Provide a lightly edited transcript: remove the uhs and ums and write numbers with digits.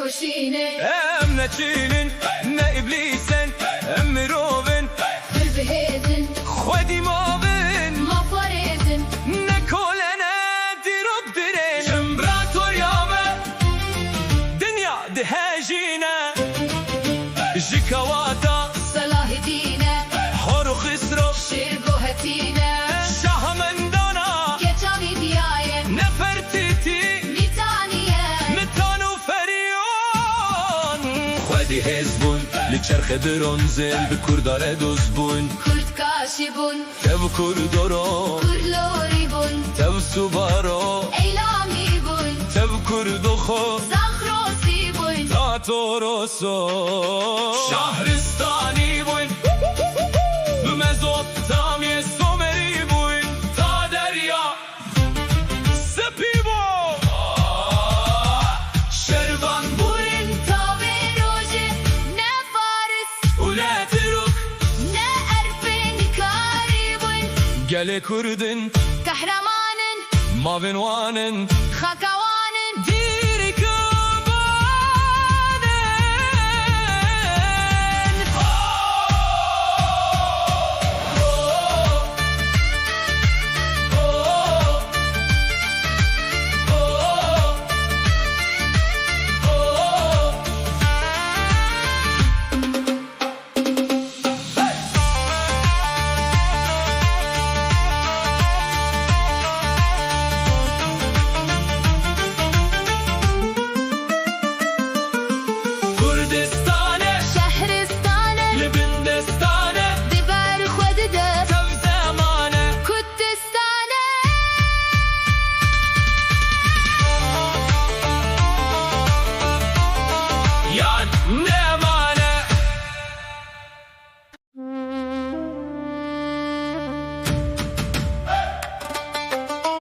كوشيني ام نچینن نه ابلیسن ام مروون بالبهيدن خودی ماون ما فريدن نکولنه دیروب درین امبراتوریامه دنیا دهجینه جکواتا صلاح دينه حور و خسرو شير قوهتينه شاه مندانا كتابي ديايه نفرتيتي ميتانيه متان و فریان خودی حزبون لچرخ درونزل به کرداره دوز بون كرد كاشبون تب کردارا كرد لوري بون تب سوبارا ايلامي بون تب کردو خو زخروسي بون تا توروسو شهرستانی بون به مزوپتامی سومری بون تا دریا سپی بون شروان بون تا بروجه نه فارس اولاد روک نه اربن كاري بون گل کردن كهرمانن ماونوانن خاكاوانن